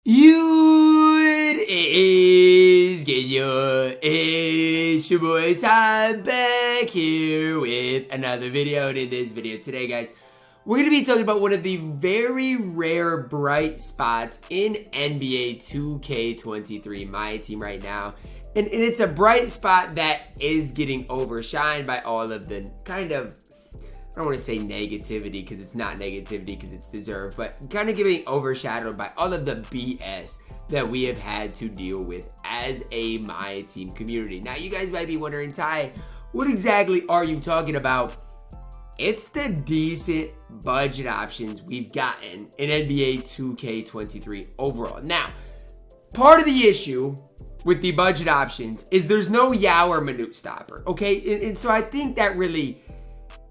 It is Giddey. It's your boy Ty back here with another video. And in this video today, guys, we're going to be talking about one of the very rare bright spots in NBA 2K23 MyTEAM right now. And it's a bright spot that is getting overshined by all of the kind of, I don't want to say negativity because it's not negativity because it's deserved, but kind of getting overshadowed by all of the BS that we have had to deal with as a MyTEAM community. Now, you guys might be wondering, Ty, what exactly are you talking about? It's the decent budget options we've gotten in NBA 2K23 overall. Now, part of the issue with the budget options is there's no Yao or Minute stopper, okay? And so I think that really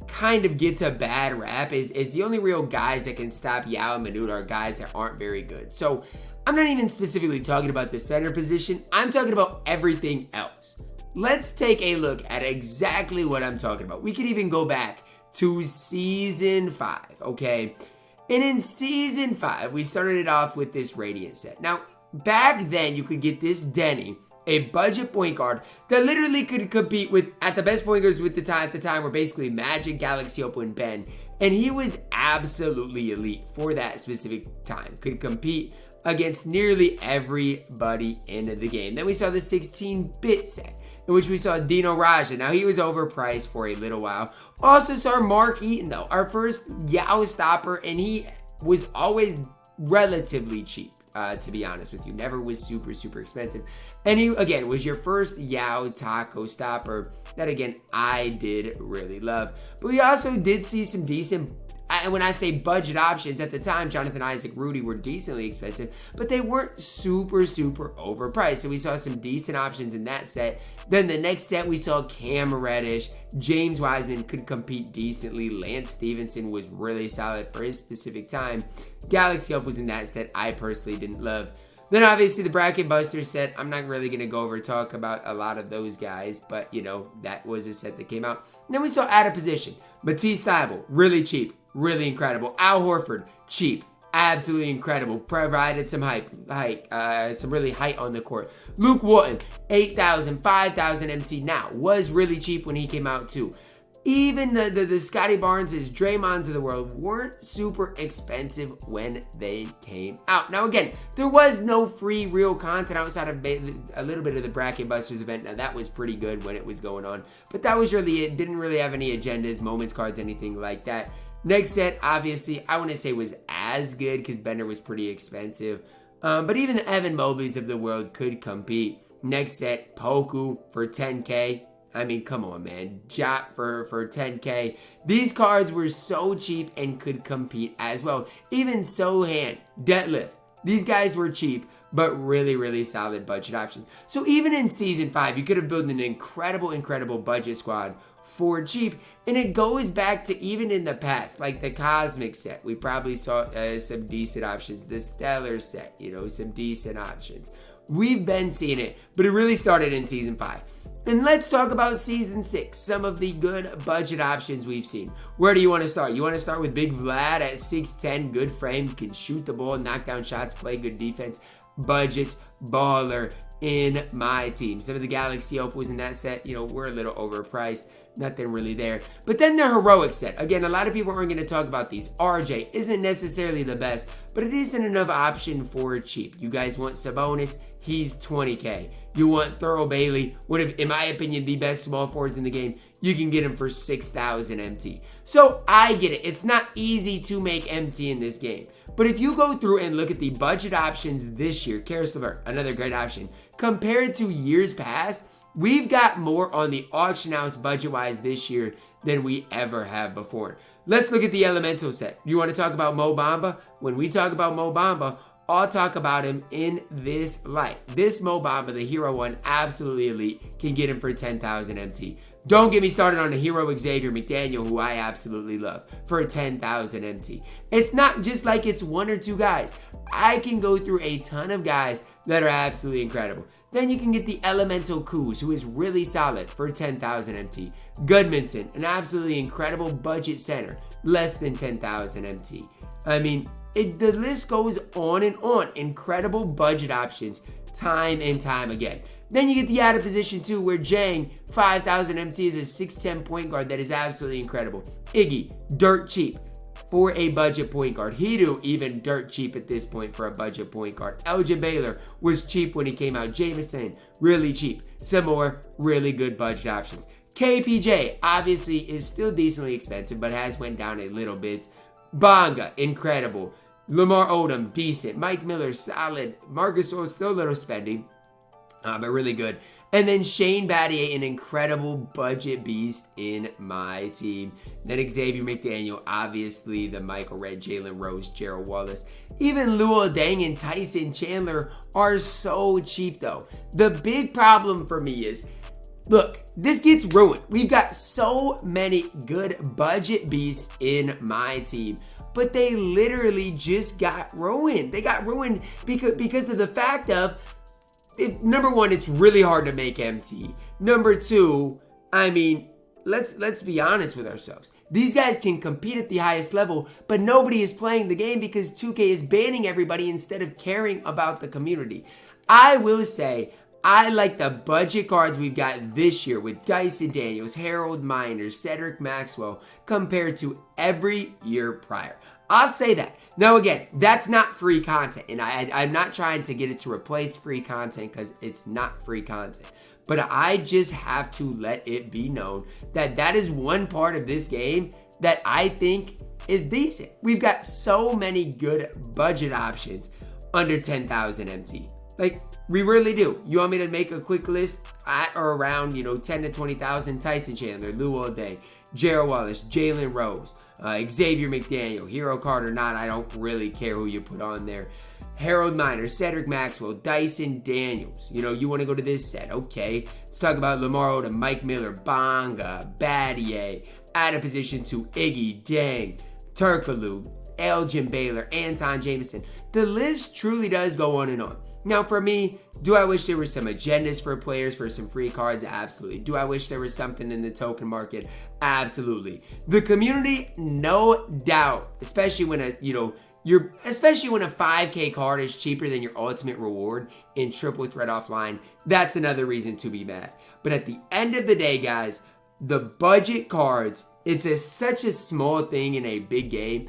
kind of gets a bad rap is the only real guys that can stop Yao and Minute are guys that aren't very good. So I'm not even specifically talking about the center position. I'm talking about everything else. Let's take a look at exactly what I'm talking about. We could even go back to Season 5, okay? And in Season 5, we started it off with this Radiant set. Now, back then, you could get this Denny, a budget point guard that literally could compete with, at the best point guards at the time were basically Magic, Galaxy, Opal, and Ben. And he was absolutely elite for that specific time. Could compete against nearly everybody in the game. Then we saw the 16-bit set, in which we saw Dino Raja. Now, he was overpriced for a little while. Also saw Mark Eaton, though, our first Yao stopper, and he was always relatively cheap. To be honest with you, never was super expensive. And he, again, was your first Yao taco stopper that, again, I did really love. But we also did see some decent, and when I say budget options, at the time, Jonathan Isaac, Rudy were decently expensive, but they weren't super overpriced. So we saw some decent options in that set. Then the next set, we saw Cam Reddish, James Wiseman could compete decently. Lance Stevenson was really solid for his specific time. Galaxy Up was in that set I personally didn't love. Then obviously the Bracket Buster set, I'm not really going to go over talk about a lot of those guys, but you know, that was a set that came out. And then we saw out of position. Matisse Thybulle, really cheap, really incredible. Al Horford, cheap, absolutely incredible. Provided some some really height on the court. Luke Walton, 8,000, 5,000 MT. Now, was really cheap when he came out too. Even the Scotty Barneses, Draymonds of the world weren't super expensive when they came out. Now, again, there was no free real content outside of a little bit of the Bracket Busters event. Now, that was pretty good when it was going on. But that was really it. Didn't really have any agendas, moments cards, anything like that. Next set, obviously, I wouldn't say was as good because Bender was pretty expensive. But even the Evan Mobleys of the world could compete. Next set, Poku for 10K. I mean, come on, man. Jot for 10K. These cards were so cheap and could compete as well. Even Sohan, Detlef. These guys were cheap, but really solid budget options. So even in Season 5, you could have built an incredible budget squad for cheap. And it goes back to even in the past, like the Cosmic set. We probably saw some decent options. The Stellar set, you know, some decent options. We've been seeing it, but it really started in Season 5. And let's talk about Season 6, some of the good budget options we've seen. Where do you want to start? You want to start with Big Vlad at 6'10", good frame, can shoot the ball, knock down shots, play good defense, budget baller in MyTEAM. Some of the Galaxy Opal was in that set, you know, we're a little overpriced, nothing really there. But then the Heroic set, again, a lot of people aren't going to talk about these. RJ isn't necessarily the best, but it isn't enough option for cheap. You guys want Sabonis, he's 20K. You want Thurl Bailey, one of, in my opinion, the best small forwards in the game. You can get him for 6,000 MT. So I get it. It's not easy to make MT in this game. But if you go through and look at the budget options this year, Karis LeVert, another great option, compared to years past, we've got more on the auction house budget-wise this year than we ever have before. Let's look at the Elemental set. You want to talk about Mo Bamba? When we talk about Mo Bamba, I'll talk about him in this light. This Mo Bamba, the Hero 1, absolutely elite, can get him for 10,000 MT. Don't get me started on the Hero Xavier McDaniel, who I absolutely love, for 10,000 MT. It's not just like it's one or two guys. I can go through a ton of guys that are absolutely incredible. Then you can get the Elemental Kuz, who is really solid for 10,000 MT. Goodmanson, an absolutely incredible budget center, less than 10,000 MT. I mean, The list goes on and on. Incredible budget options, time and time again. Then you get the out of position too, where Jang, 5,000 MT, is a 6'10 point guard that is absolutely incredible. Iggy, dirt cheap for a budget point guard. Hidu, even dirt cheap at this point for a budget point guard. Elgin Baylor was cheap when he came out. Jameson, really cheap. Some more really good budget options. KPJ, obviously, is still decently expensive, but has went down a little bit. Bonga, incredible. Lamar Odom, decent. Mike Miller, solid. Marcus Gasol, still a little spending, but really good. And then Shane Battier, an incredible budget beast in my team. Then Xavier McDaniel, obviously the Michael Redd, Jalen Rose, Gerald Wallace. Even Luol Deng and Tyson Chandler are so cheap though. The big problem for me is, look, this gets ruined. We've got so many good budget beasts in my team, but they literally just got ruined. They got ruined because of the fact of, number one, it's really hard to make MT. Number two, I mean, let's be honest with ourselves. These guys can compete at the highest level, but nobody is playing the game because 2K is banning everybody instead of caring about the community. I will say, I like the budget cards we've got this year with Dyson Daniels, Harold Miner, Cedric Maxwell compared to every year prior. I'll say that. Now again, that's not free content, and I'm not trying to get it to replace free content because it's not free content. But I just have to let it be known that that is one part of this game that I think is decent. We've got so many good budget options under 10,000 MT. Like, we really do. You want me to make a quick list at or around, 10 to 20,000? Tyson Chandler, Luol Deng, Gerald Wallace, Jalen Rose, Xavier McDaniel, Hero Carter, I don't really care who you put on there. Harold Miner, Cedric Maxwell, Dyson Daniels. You want to go to this set. Okay. Let's talk about Lamar Odom, Mike Miller, Bonga, Battier, out of position to Iggy, Deng, Turkoglu, Elgin Baylor, Anton Jameson. The list truly does go on and on. Now for me, do I wish there were some agendas for players for some free cards? Absolutely. Do I wish there was something in the token market? Absolutely. The community, no doubt, especially when especially when a 5K card is cheaper than your ultimate reward in triple threat offline, that's another reason to be mad. But at the end of the day, guys, the budget cards, it's such a small thing in a big game,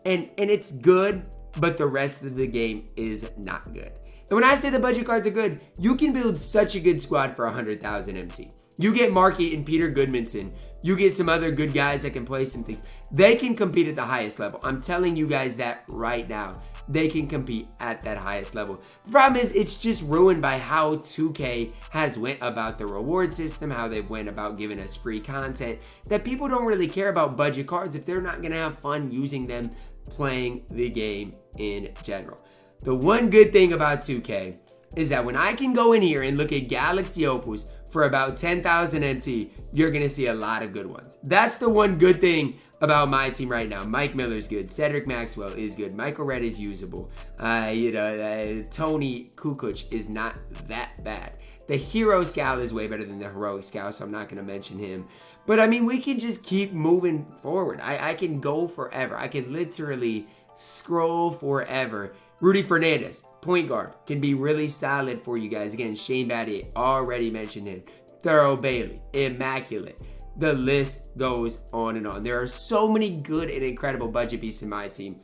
and it's good, but the rest of the game is not good. And when I say the budget cards are good, you can build such a good squad for 100,000 MT. You get Markey and Peter Goodmanson. You get some other good guys that can play some things. They can compete at the highest level. I'm telling you guys that right now. They can compete at that highest level. The problem is it's just ruined by how 2K has went about the reward system, how they've went about giving us free content, that people don't really care about budget cards if they're not going to have fun using them playing the game in general. The one good thing about 2K is that when I can go in here and look at Galaxy Opals for about 10,000 MT, you're going to see a lot of good ones. That's the one good thing about my team right now. Mike Miller's good. Cedric Maxwell is good. Michael Redd is usable. Tony Kukoc is not that bad. The Hero Scout is way better than the Heroic Scout, so I'm not going to mention him. But I mean, we can just keep moving forward. I can go forever. I can literally scroll forever. Rudy Fernandez, point guard, can be really solid for you guys. Again, Shane Battier, already mentioned him. Thurl Bailey, immaculate. The list goes on and on. There are so many good and incredible budget beasts in my team.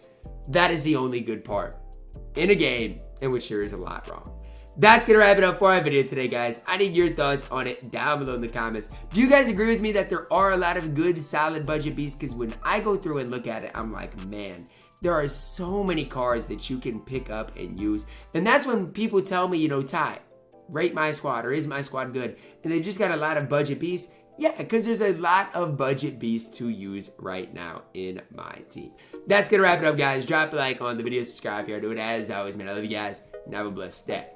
That is the only good part in a game in which there is a lot wrong. That's going to wrap it up for our video today, guys. I need your thoughts on it down below in the comments. Do you guys agree with me that there are a lot of good, solid budget beasts? Because when I go through and look at it, I'm like, man, there are so many cards that you can pick up and use. And that's when people tell me, Ty, rate my squad, or is my squad good? And they just got a lot of budget beasts. Yeah, because there's a lot of budget beasts to use right now in my team. That's going to wrap it up, guys. Drop a like on the video, subscribe if you are doing it. As always, man, I love you guys, and have a blessed day.